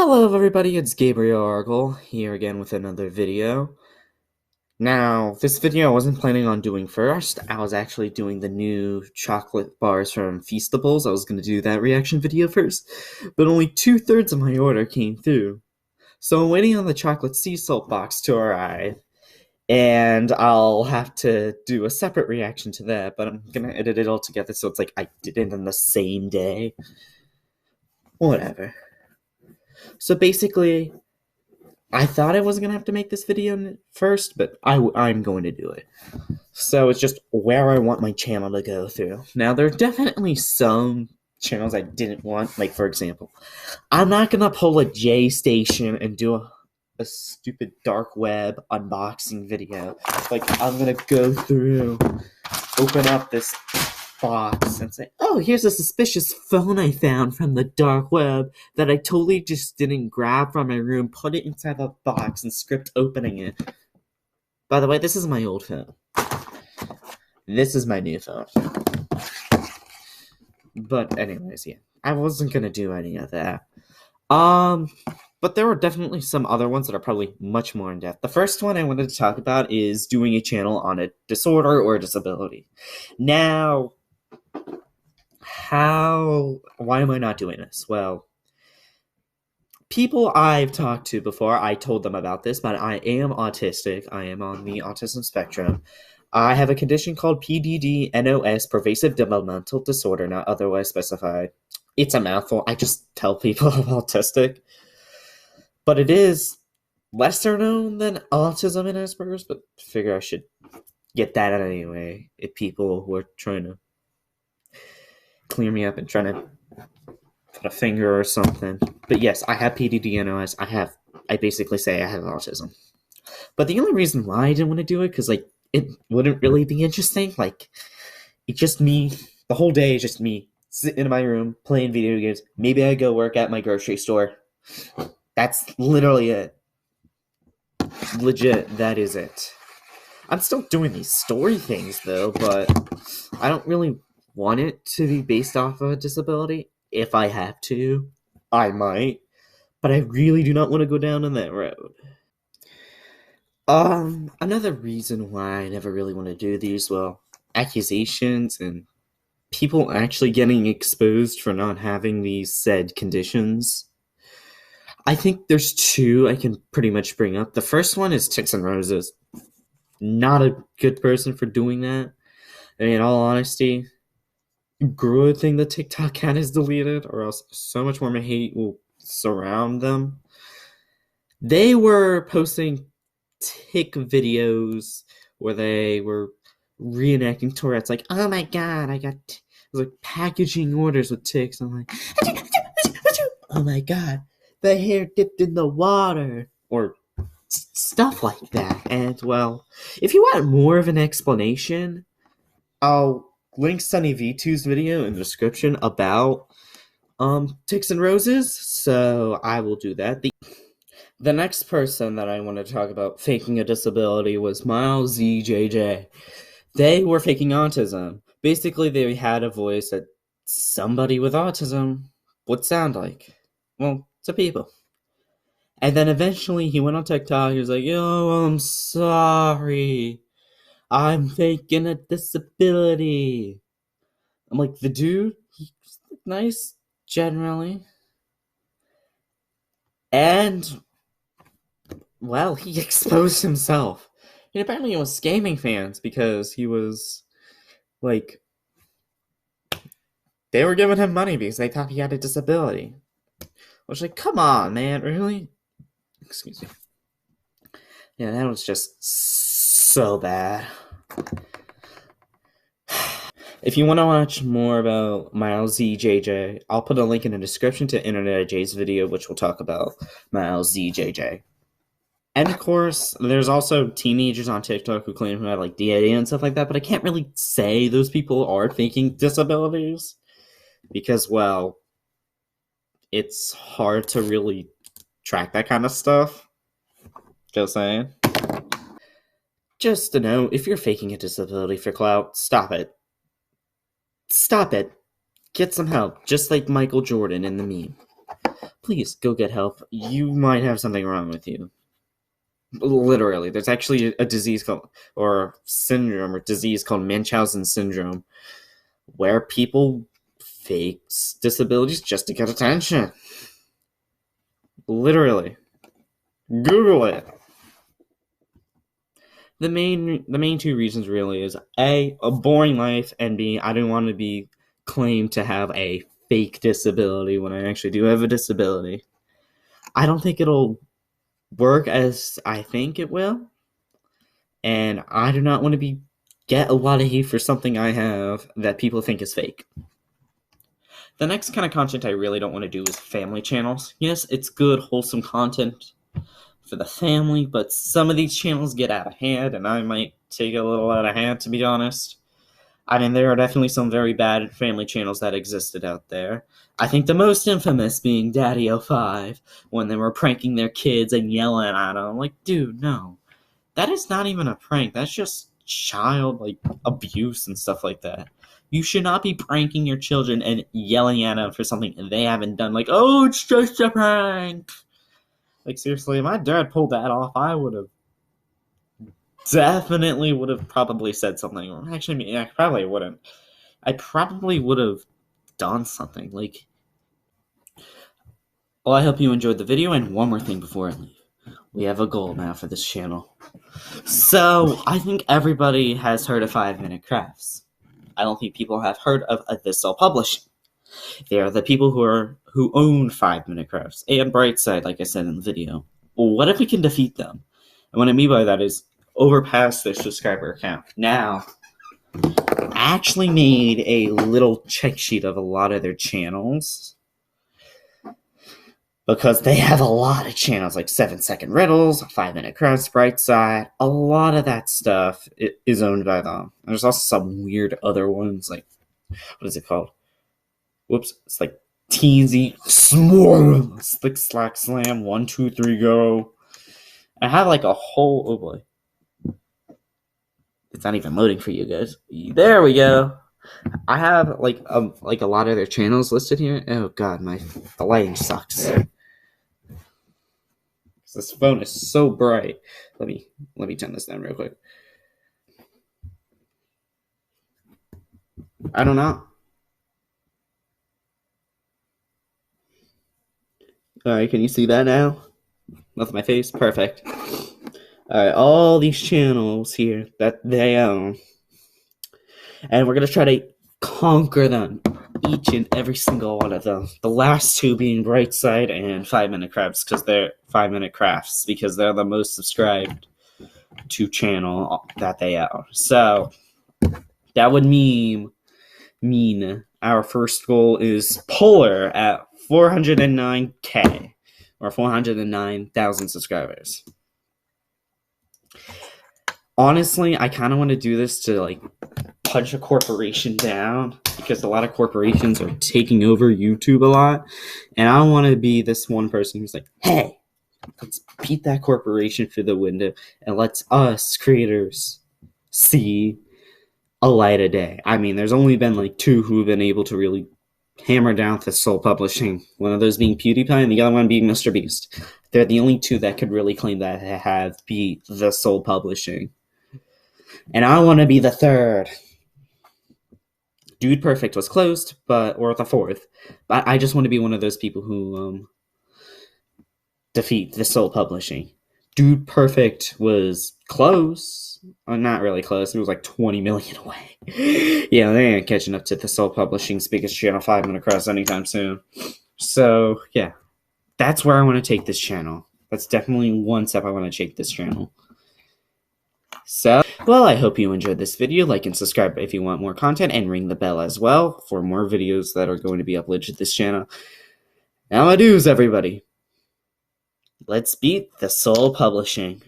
Hello everybody, it's Gabriel Argle, here again with another video. Now, this video I wasn't planning on doing first. I was actually doing the new chocolate bars from Feastables. I was going to do that reaction video first, but only 2/3 of my order came through. So I'm waiting on the chocolate sea salt box to arrive, and I'll have to do a separate reaction to that, but I'm going to edit it all together so it's like I did it in the same day. Whatever. So basically, I thought I wasn't going to have to make this video first, but I'm going to do it. So it's just where I want my channel to go through. Now, there are definitely some channels I didn't want. Like, for example, I'm not going to pull a J Station and do a stupid dark web unboxing video. Like, I'm going to go through, open up this box and say, oh, here's a suspicious phone I found from the dark web that I totally just didn't grab from my room, put it inside the box, and script opening it. By the way, this is my old phone. This is my new phone. But anyways, yeah, I wasn't gonna do any of that. But there were definitely some other ones that are probably much more in depth. The first one I wanted to talk about is doing a channel on a disorder or a disability. Now, why am I not doing this? Well, people I've talked to before, I told them about this, but I am autistic. I am on the autism spectrum. I have a condition called PDD-NOS, pervasive developmental disorder, not otherwise specified. It's a mouthful. I just tell people I'm autistic. But it is lesser known than autism and Asperger's, but I figure I should get that out anyway if people who are trying to clear me up and trying to put a finger or something. But yes, I have PDD-NOS. I basically say I have autism. But the only reason why I didn't want to do it, because, like, it wouldn't really be interesting. Like, it's just me, the whole day is just me sitting in my room, playing video games. Maybe I go work at my grocery store. That's literally it. Legit, that is it. I'm still doing these story things, though, but I don't really want it to be based off of a disability. If I have to, I might. But I really do not want to go down on that road. Another reason why I never really want to do these, well, accusations and people actually getting exposed for not having these said conditions. I think there's two I can pretty much bring up. The first one is Ticks and Roses. Not a good person for doing that. I mean, in all honesty, good thing the TikTok account is deleted, or else so much more hate will surround them. They were posting tick videos where they were reenacting Tourette's, like, oh my god, I got like packaging orders with ticks. I'm like, oh my god, the hair dipped in the water, or stuff like that. And well, if you want more of an explanation, I'll link Sunny V2's video in the description about Ticks and Roses, so I will do that. The next person that I want to talk about faking a disability was Miles ZJJ. They were faking autism. Basically, they had a voice that somebody with autism would sound like. Well, to people. And then eventually he went on TikTok, he was like, yo, I'm sorry. I'm faking a disability. I'm like, the dude, he's nice, generally. And, well, he exposed himself. And apparently it was scamming fans because he was, like, they were giving him money because they thought he had a disability. I was like, come on, man, really? Excuse me. Yeah, that was just so bad. If you want to watch more about Miles ZJJ, I'll put a link in the description to Internet J's video, which will talk about Miles ZJJ. And of course, there's also teenagers on TikTok who claim to have like DAD and stuff like that, but I can't really say those people are faking disabilities because, well, it's hard to really track that kind of stuff. Just saying. Just to know, if you're faking a disability for clout, stop it. Stop it. Get some help, just like Michael Jordan in the meme. Please please go get help. You might have something wrong with you. Literally, there's actually a disease called, or syndrome, or disease called Munchausen syndrome, where people fake disabilities just to get attention. Literally. Google it. The main two reasons really is A, a boring life, and B, I don't want to be claimed to have a fake disability when I actually do have a disability. I don't think it'll work as I think it will, and I do not want to get a lot of hate for something I have that people think is fake. The next kind of content I really don't want to do is family channels. Yes, it's good, wholesome content for the family, but some of these channels get out of hand, and I might take a little out of hand, to be honest. I mean, there are definitely some very bad family channels that existed out there. I think the most infamous being Daddy05, when they were pranking their kids and yelling at them. Like, dude, no. That is not even a prank. That's just child, abuse and stuff like that. You should not be pranking your children and yelling at them for something they haven't done. Like, oh, it's just a prank. Like, seriously, if my dad pulled that off, I would have probably said something. Actually, I probably wouldn't. I probably would have done something. Well, I hope you enjoyed the video, and one more thing before I leave. We have a goal now for this channel. So, I think everybody has heard of 5 Minute Crafts. I don't think people have heard of This All Publishing. They are the people who own 5 Minute Crafts and Brightside, like I said in the video. Well, what if we can defeat them? And what I mean by that is overpass their subscriber count. Now, I actually made a little check sheet of a lot of their channels, because they have a lot of channels, like 7 Second Riddles, 5 Minute Crafts, Brightside. A lot of that stuff is owned by them. There's also some weird other ones, like, what is it called? Whoops, it's like Teensy, S'more, Slick Slack Slam, 1, 2, 3, go. I have a whole, oh boy. It's not even loading for you guys. There we go. I have a lot of their channels listed here. Oh god, the lighting sucks. This phone is so bright. Let me turn this down real quick. I don't know. Alright, can you see that now? With my face? Perfect. Alright, all these channels here that they own. And we're going to try to conquer them. Each and every single one of them. The last two being Brightside and 5 Minute Crafts, because they're 5 Minute Crafts, because they're the most subscribed to channel that they are. So, that would mean our first goal is Polar at 409K, or 409,000 subscribers. Honestly, I kind of want to do this to, punch a corporation down, because a lot of corporations are taking over YouTube a lot, and I want to be this one person who's like, hey, let's beat that corporation through the window, and let's us creators see a light of day. I mean, there's only been 2 who have been able to really hammer down This Soul Publishing, one of those being PewDiePie and the other one being MrBeast. They're the only 2 that could really claim that they have beat This Soul Publishing. And I want to be the 3rd. Dude Perfect was closed, or the 4th. But I just want to be one of those people who defeat This Soul Publishing. Dude Perfect was close. Not really close. It was 20 million away. Yeah, they ain't catching up to This Soul Publishing's biggest channel, 5 Minute Crafts, anytime soon. So, yeah. That's where I want to take this channel. That's definitely one step I want to take this channel. So, well, I hope you enjoyed this video. Like and subscribe if you want more content, and ring the bell as well for more videos that are going to be uploaded to this channel. Now my dues, everybody. Let's beat This Soul Publishing.